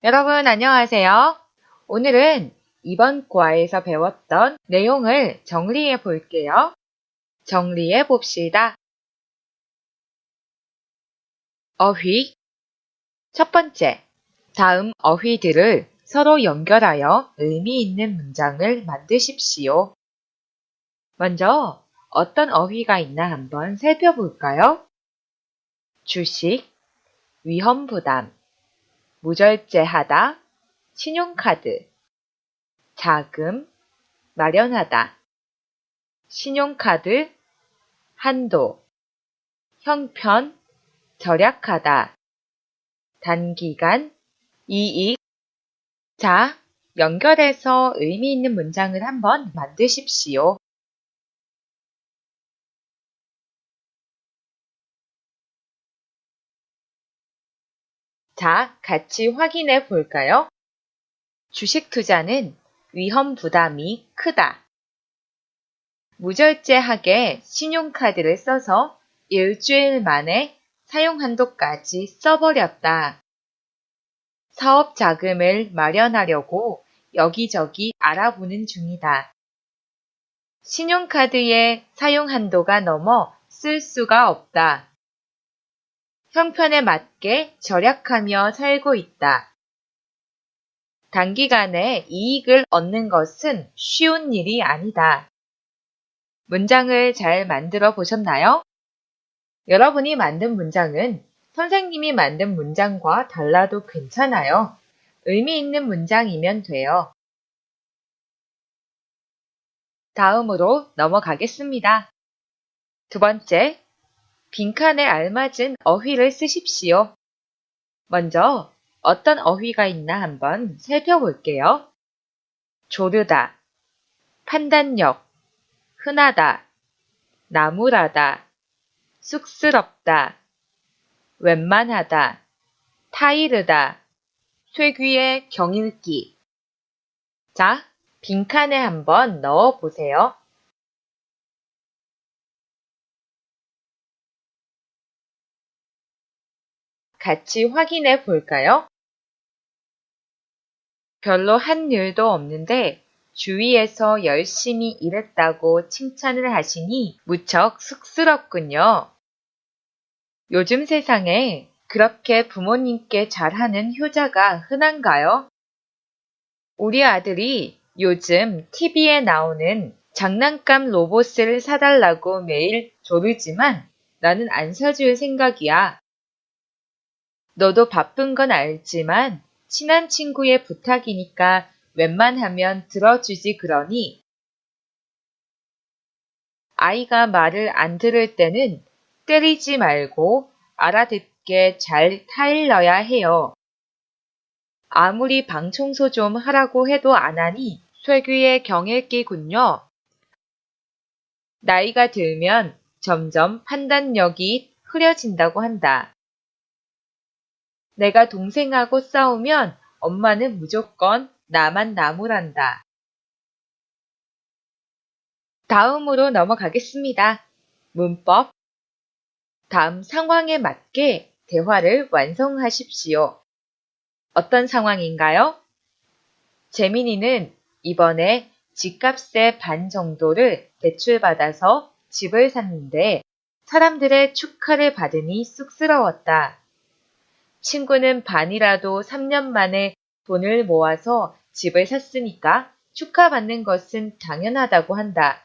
여러분 안녕하세요. 오늘은 이번 과에서 배웠던 내용을 정리해 볼게요. 정리해 봅시다. 어휘. 첫 번째, 다음 어휘들을 서로 연결하여 의미 있는 문장을 만드십시오. 먼저 어떤 어휘가 있나 한번 살펴볼까요? 주식, 위험부담, 무절제하다, 신용카드, 자금, 마련하다, 신용카드, 한도, 형편, 절약하다, 단기간, 이익. 자, 연결해서 의미 있는 문장을 한번 만드십시오. 자, 같이 확인해 볼까요? 주식 투자는 위험 부담이 크다. 무절제하게 신용카드를 써서 일주일 만에 사용 한도까지 써버렸다. 사업 자금을 마련하려고 여기저기 알아보는 중이다. 신용카드의 사용 한도가 넘어 쓸 수가 없다. 형편에 맞게 절약하며 살고 있다. 단기간에 이익을 얻는 것은 쉬운 일이 아니다. 문장을 잘 만들어 보셨나요? 여러분이 만든 문장은 선생님이 만든 문장과 달라도 괜찮아요. 의미 있는 문장이면 돼요. 다음으로 넘어가겠습니다. 두 번째, 빈칸에 알맞은 어휘를 쓰십시오. 먼저 어떤 어휘가 있나 한번 살펴볼게요. 조르다, 판단력, 흔하다, 나무라다, 쑥스럽다, 웬만하다, 타이르다, 쇠귀의 경읽기. 자, 빈칸에 한번 넣어 보세요. 같이 확인해 볼까요? 별로 한 일도 없는데 주위에서 열심히 일했다고 칭찬을 하시니 무척 쑥스럽군요. 요즘 세상에 그렇게 부모님께 잘하는 효자가 흔한가요? 우리 아들이 요즘 TV에 나오는 장난감 로봇을 사달라고 매일 조르지만 나는 안 사줄 생각이야. 너도 바쁜 건 알지만 친한 친구의 부탁이니까 웬만하면 들어주지 그러니 아이가 말을 안 들을 때는 때리지 말고 알아듣게 잘 타일러야 해요. 아무리 방 청소 좀 하라고 해도 안 하니 쇠귀의 경읽기군요. 나이가 들면 점점 판단력이 흐려진다고 한다. 내가 동생하고 싸우면 엄마는 무조건 나만 나무란다. 다음으로 넘어가겠습니다. 문법. 다음 상황에 맞게 대화를 완성하십시오. 어떤 상황인가요? 재민이는 이번에 집값의 반 정도를 대출받아서 집을 샀는데 사람들의 축하를 받으니 쑥스러웠다. 친구는 반이라도 3년 만에 돈을 모아서 집을 샀으니까 축하받는 것은 당연하다고 한다.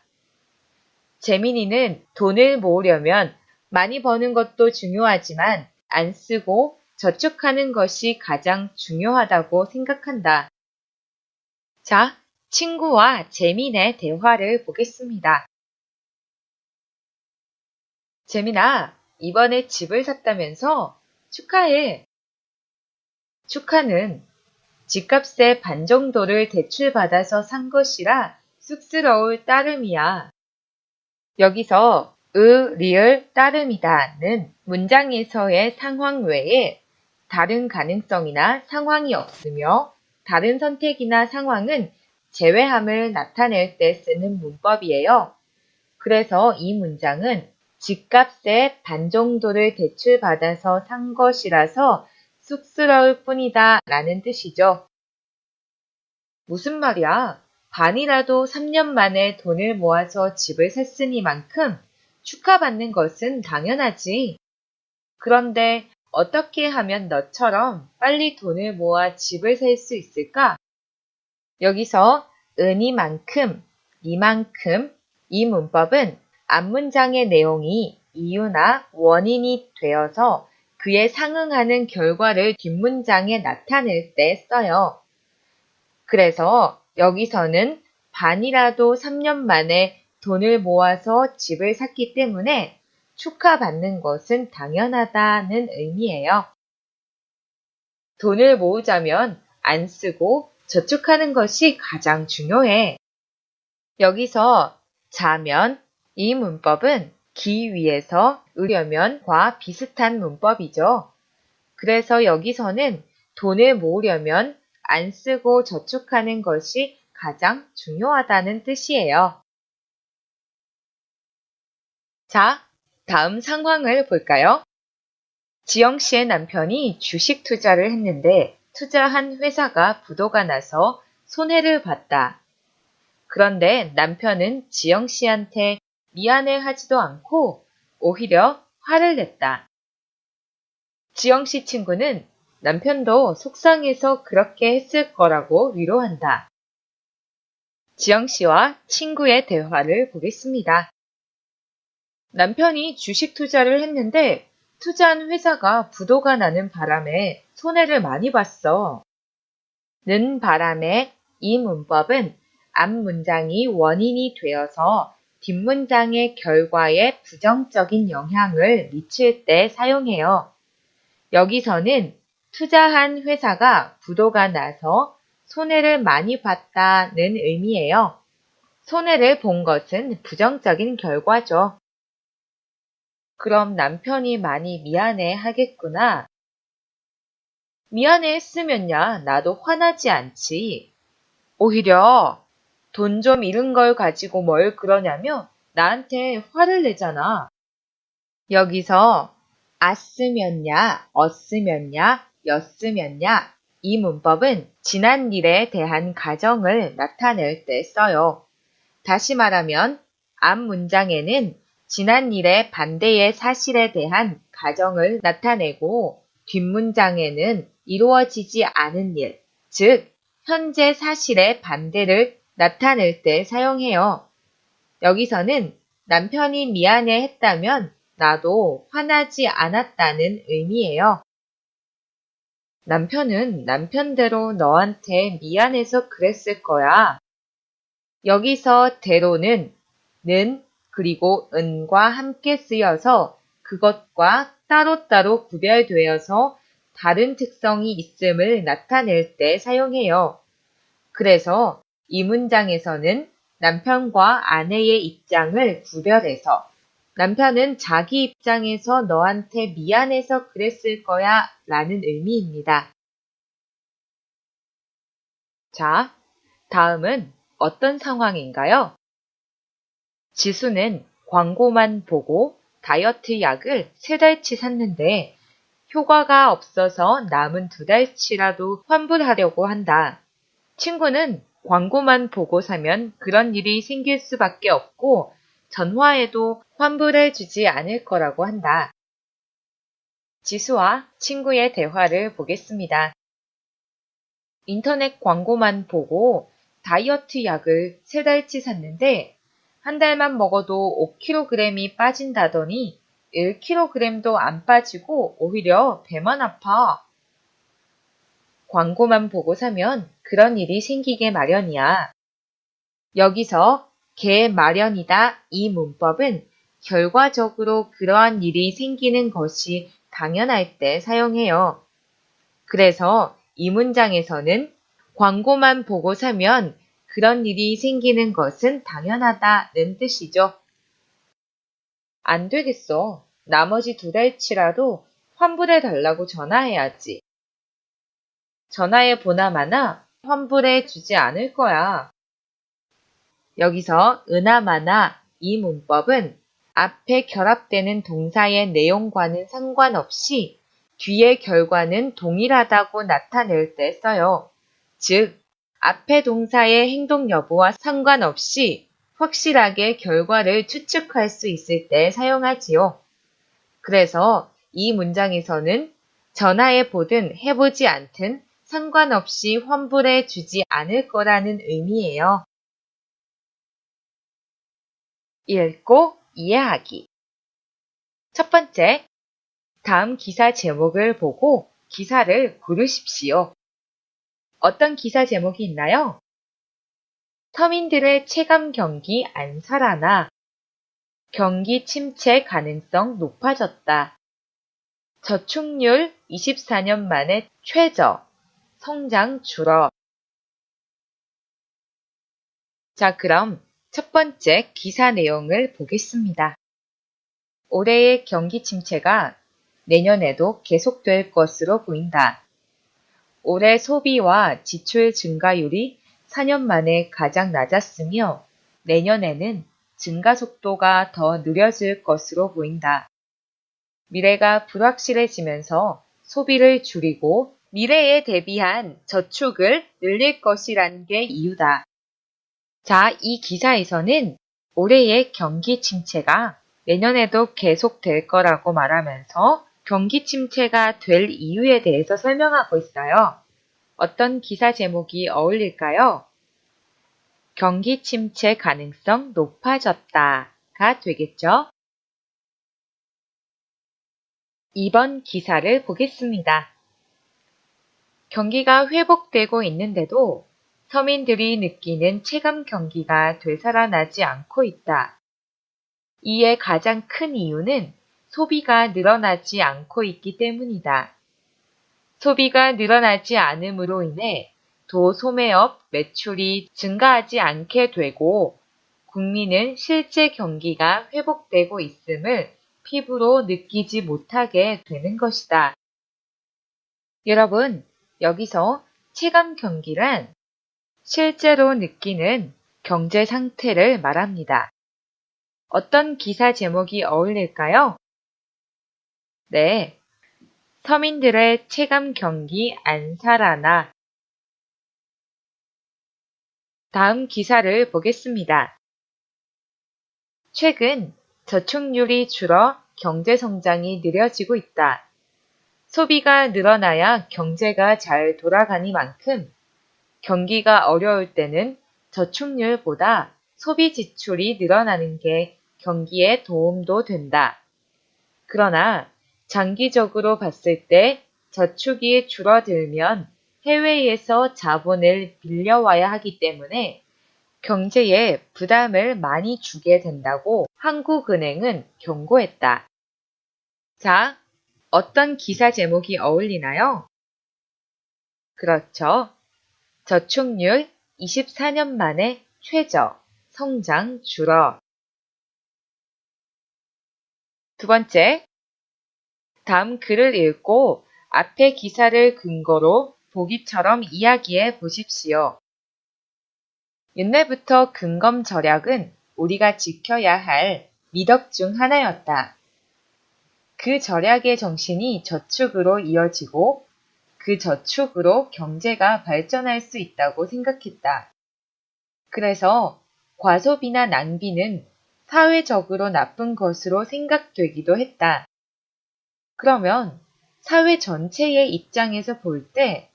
재민이는 돈을 모으려면 많이 버는 것도 중요하지만 안 쓰고 저축하는 것이 가장 중요하다고 생각한다. 자, 친구와 재민의 대화를 보겠습니다. 재민아, 이번에 집을 샀다면서? 축하해. 축하는 집값의 반 정도를 대출받아서 산 것이라 쑥스러울 따름이야. 여기서 리을 따름이다는 문장에서의 상황 외에 다른 가능성이나 상황이 없으며 다른 선택이나 상황은 제외함을 나타낼 때 쓰는 문법이에요. 그래서 이 문장은 집값의 반 정도를 대출받아서 산 것이라서 쑥스러울 뿐이다 라는 뜻이죠. 무슨 말이야? 반이라도 3년 만에 돈을 모아서 집을 샀으니만큼 축하받는 것은 당연하지. 그런데 어떻게 하면 너처럼 빨리 돈을 모아 집을 살 수 있을까? 여기서 은이만큼, 이만큼 이 문법은 앞문장의 내용이 이유나 원인이 되어서 그에 상응하는 결과를 뒷문장에 나타낼 때 써요. 그래서 여기서는 반이라도 3년 만에 돈을 모아서 집을 샀기 때문에 축하받는 것은 당연하다는 의미예요. 돈을 모으자면 안 쓰고 저축하는 것이 가장 중요해. 여기서 자면 이 문법은 기 위에서 으려면과 비슷한 문법이죠. 그래서 여기서는 돈을 모으려면 안 쓰고 저축하는 것이 가장 중요하다는 뜻이에요. 자, 다음 상황을 볼까요? 지영 씨의 남편이 주식 투자를 했는데 투자한 회사가 부도가 나서 손해를 봤다. 그런데 남편은 지영 씨한테 미안해 하지도 않고 오히려 화를 냈다. 지영 씨 친구는 남편도 속상해서 그렇게 했을 거라고 위로한다. 지영 씨와 친구의 대화를 보겠습니다. 남편이 주식 투자를 했는데 투자한 회사가 부도가 나는 바람에 손해를 많이 봤어. 는 바람에 이 문법은 앞 문장이 원인이 되어서 뒷문장의 결과에 부정적인 영향을 미칠 때 사용해요. 여기서는 투자한 회사가 부도가 나서 손해를 많이 봤다는 의미예요. 손해를 본 것은 부정적인 결과죠. 그럼 남편이 많이 미안해 하겠구나. 미안해 했으면야 나도 화나지 않지. 오히려 돈 좀 잃은 걸 가지고 뭘 그러냐며 나한테 화를 내잖아. 여기서 았으면야, 어쓰면야, 였으면야 이 문법은 지난 일에 대한 가정을 나타낼 때 써요. 다시 말하면 앞 문장에는 지난 일의 반대의 사실에 대한 가정을 나타내고 뒷문장에는 이루어지지 않은 일, 즉 현재 사실의 반대를 나타낼 때 사용해요. 여기서는 남편이 미안해 했다면 나도 화나지 않았다는 의미예요. 남편은 남편대로 너한테 미안해서 그랬을 거야. 여기서 대로는 는 그리고 은과 함께 쓰여서 그것과 따로따로 구별되어서 다른 특성이 있음을 나타낼 때 사용해요. 그래서 이 문장에서는 남편과 아내의 입장을 구별해서 남편은 자기 입장에서 너한테 미안해서 그랬을 거야 라는 의미입니다. 자, 다음은 어떤 상황인가요? 지수는 광고만 보고 다이어트 약을 3달치 샀는데 효과가 없어서 남은 2달치라도 환불하려고 한다. 친구는 광고만 보고 사면 그런 일이 생길 수밖에 없고 전화해도 환불해 주지 않을 거라고 한다. 지수와 친구의 대화를 보겠습니다. 인터넷 광고만 보고 다이어트 약을 3달치 샀는데 한 달만 먹어도 5kg이 빠진다더니 1kg도 안 빠지고 오히려 배만 아파. 광고만 보고 사면 그런 일이 생기게 마련이야. 여기서 개 마련이다 이 문법은 결과적으로 그러한 일이 생기는 것이 당연할 때 사용해요. 그래서 이 문장에서는 광고만 보고 사면 그런 일이 생기는 것은 당연하다는 뜻이죠. 안 되겠어. 나머지 2달치라도 환불해 달라고 전화해야지. 전화해 보나마나 환불해 주지 않을 거야. 여기서 으나마나 이 문법은 앞에 결합되는 동사의 내용과는 상관없이 뒤의 결과는 동일하다고 나타낼 때 써요. 즉, 앞의 동사의 행동 여부와 상관없이 확실하게 결과를 추측할 수 있을 때 사용하지요. 그래서 이 문장에서는 전화해 보든 해보지 않든 상관없이 환불해 주지 않을 거라는 의미예요. 읽고 이해하기. 첫 번째, 다음 기사 제목을 보고 기사를 고르십시오. 어떤 기사 제목이 있나요? 서민들의 체감 경기 안 살아나. 경기 침체 가능성 높아졌다. 저축률 24년 만에 최저. 성장 줄어. 자, 그럼 첫 번째 기사 내용을 보겠습니다. 올해의 경기 침체가 내년에도 계속될 것으로 보인다. 올해 소비와 지출 증가율이 4년 만에 가장 낮았으며 내년에는 증가 속도가 더 느려질 것으로 보인다. 미래가 불확실해지면서 소비를 줄이고 미래에 대비한 저축을 늘릴 것이라는 게 이유다. 자, 이 기사에서는 올해의 경기 침체가 내년에도 계속될 거라고 말하면서 경기 침체가 될 이유에 대해서 설명하고 있어요. 어떤 기사 제목이 어울릴까요? 경기 침체 가능성 높아졌다가 되겠죠? 2번 기사를 보겠습니다. 경기가 회복되고 있는데도 서민들이 느끼는 체감 경기가 되살아나지 않고 있다. 이에 가장 큰 이유는 소비가 늘어나지 않고 있기 때문이다. 소비가 늘어나지 않음으로 인해 도소매업 매출이 증가하지 않게 되고 국민은 실제 경기가 회복되고 있음을 피부로 느끼지 못하게 되는 것이다. 여러분, 여기서 체감 경기란 실제로 느끼는 경제 상태를 말합니다. 어떤 기사 제목이 어울릴까요? 네, 서민들의 체감 경기 안 살아나. 다음 기사를 보겠습니다. 최근 저축률이 줄어 경제 성장이 느려지고 있다. 소비가 늘어나야 경제가 잘 돌아가니만큼 경기가 어려울 때는 저축률보다 소비 지출이 늘어나는 게 경기에 도움도 된다. 그러나 장기적으로 봤을 때 저축이 줄어들면 해외에서 자본을 빌려와야 하기 때문에 경제에 부담을 많이 주게 된다고 한국은행은 경고했다. 자, 어떤 기사 제목이 어울리나요? 그렇죠. 저축률 24년 만에 최저, 성장 줄어. 두 번째, 다음 글을 읽고 앞의 기사를 근거로 보기처럼 이야기해 보십시오. 옛날부터 근검 절약은 우리가 지켜야 할 미덕 중 하나였다. 그 절약의 정신이 저축으로 이어지고 그 저축으로 경제가 발전할 수 있다고 생각했다. 그래서 과소비나 낭비는 사회적으로 나쁜 것으로 생각되기도 했다. 그러면 사회 전체의 입장에서 볼 때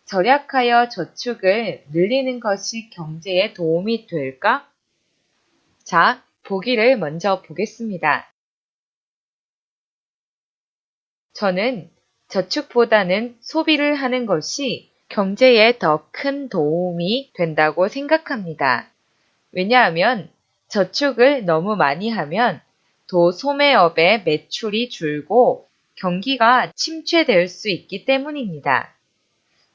절약하여 저축을 늘리는 것이 경제에 도움이 될까? 자, 보기를 먼저 보겠습니다. 저는 저축보다는 소비를 하는 것이 경제에 더 큰 도움이 된다고 생각합니다. 왜냐하면 저축을 너무 많이 하면 도소매업의 매출이 줄고 경기가 침체될 수 있기 때문입니다.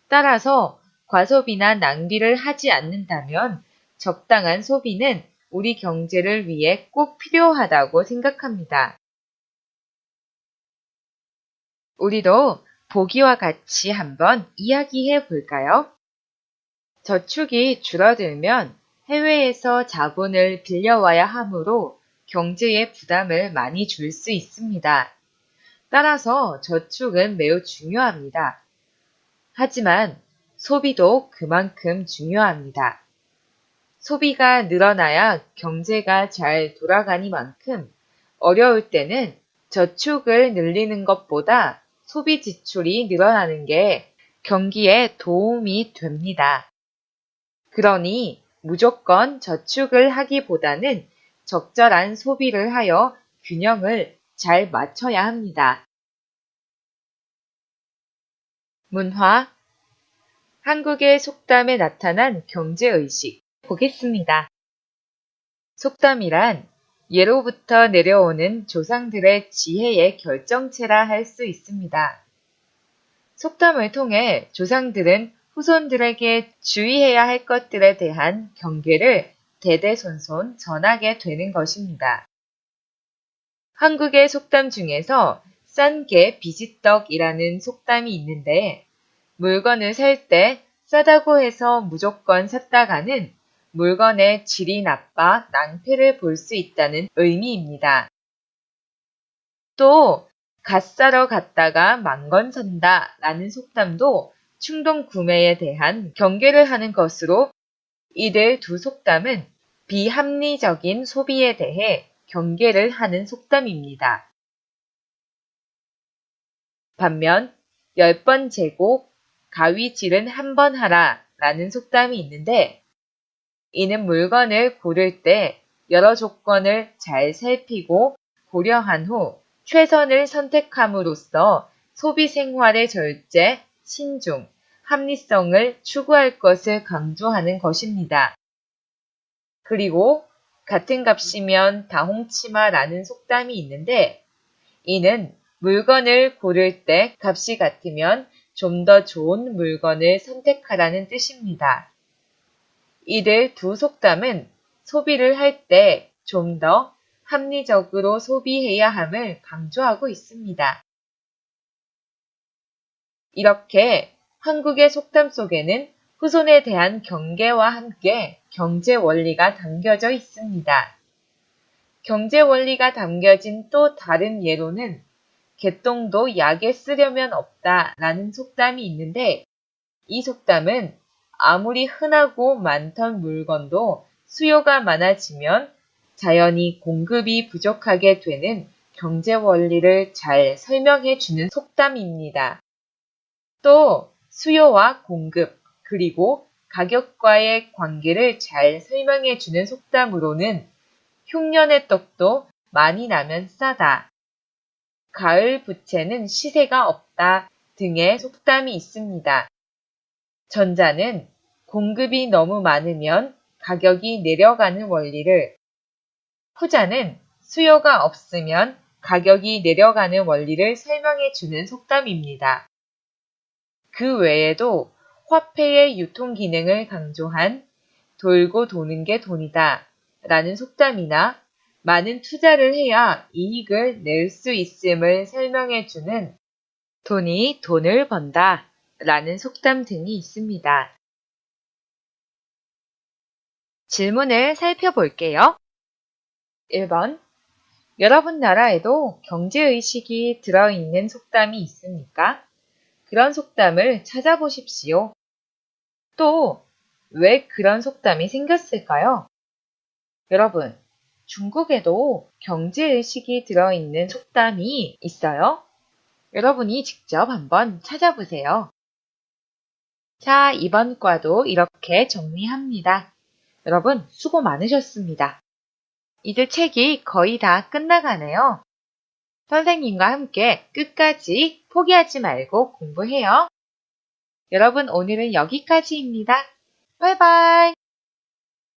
따라서 과소비나 낭비를 하지 않는다면 적당한 소비는 우리 경제를 위해 꼭 필요하다고 생각합니다. 우리도 보기와 같이 한번 이야기해 볼까요? 저축이 줄어들면 해외에서 자본을 빌려와야 하므로 경제에 부담을 많이 줄 수 있습니다. 따라서 저축은 매우 중요합니다. 하지만 소비도 그만큼 중요합니다. 소비가 늘어나야 경제가 잘 돌아가니만큼 어려울 때는 저축을 늘리는 것보다 소비 지출이 늘어나는 게 경기에 도움이 됩니다. 그러니 무조건 저축을 하기보다는 적절한 소비를 하여 균형을 잘 맞춰야 합니다. 문화, 한국의 속담에 나타난 경제의식 보겠습니다. 속담이란 예로부터 내려오는 조상들의 지혜의 결정체라 할 수 있습니다. 속담을 통해 조상들은 후손들에게 주의해야 할 것들에 대한 경계를 대대손손 전하게 되는 것입니다. 한국의 속담 중에서 싼 게 비지떡이라는 속담이 있는데 물건을 살 때 싸다고 해서 무조건 샀다가는 물건의 질이 나빠 낭패를 볼 수 있다는 의미입니다. 또 갓 사러 갔다가 망건 산다 라는 속담도 충동 구매에 대한 경계를 하는 것으로 이들 두 속담은 비합리적인 소비에 대해 경계를 하는 속담입니다. 반면 10번 재고 가위질은 한 번 하라 라는 속담이 있는데 이는 물건을 고를 때 여러 조건을 잘 살피고 고려한 후 최선을 선택함으로써 소비 생활의 절제, 신중, 합리성을 추구할 것을 강조하는 것입니다. 그리고 같은 값이면 다홍치마라는 속담이 있는데 이는 물건을 고를 때 값이 같으면 좀 더 좋은 물건을 선택하라는 뜻입니다. 이들 두 속담은 소비를 할 때 좀 더 합리적으로 소비해야 함을 강조하고 있습니다. 이렇게 한국의 속담 속에는 후손에 대한 경계와 함께 경제 원리가 담겨져 있습니다. 경제 원리가 담겨진 또 다른 예로는 개똥도 약에 쓰려면 없다라는 속담이 있는데 이 속담은 아무리 흔하고 많던 물건도 수요가 많아지면 자연히 공급이 부족하게 되는 경제 원리를 잘 설명해 주는 속담입니다. 또 수요와 공급 그리고 가격과의 관계를 잘 설명해 주는 속담으로는 흉년의 떡도 많이 나면 싸다, 가을 부채는 시세가 없다 등의 속담이 있습니다. 전자는 공급이 너무 많으면 가격이 내려가는 원리를, 후자는 수요가 없으면 가격이 내려가는 원리를 설명해 주는 속담입니다. 그 외에도 화폐의 유통 기능을 강조한 돌고 도는 게 돈이다 라는 속담이나 많은 투자를 해야 이익을 낼 수 있음을 설명해 주는 돈이 돈을 번다 라는 속담 등이 있습니다. 질문을 살펴볼게요. 1번. 여러분 나라에도 경제의식이 들어있는 속담이 있습니까? 그런 속담을 찾아보십시오. 또, 왜 그런 속담이 생겼을까요? 여러분, 중국에도 경제의식이 들어있는 속담이 있어요? 여러분이 직접 한번 찾아보세요. 자, 이번 과도 이렇게 정리합니다. 여러분, 수고 많으셨습니다. 이제 책이 거의 다 끝나가네요. 선생님과 함께 끝까지 포기하지 말고 공부해요. 여러분, 오늘은 여기까지입니다. 바이바이.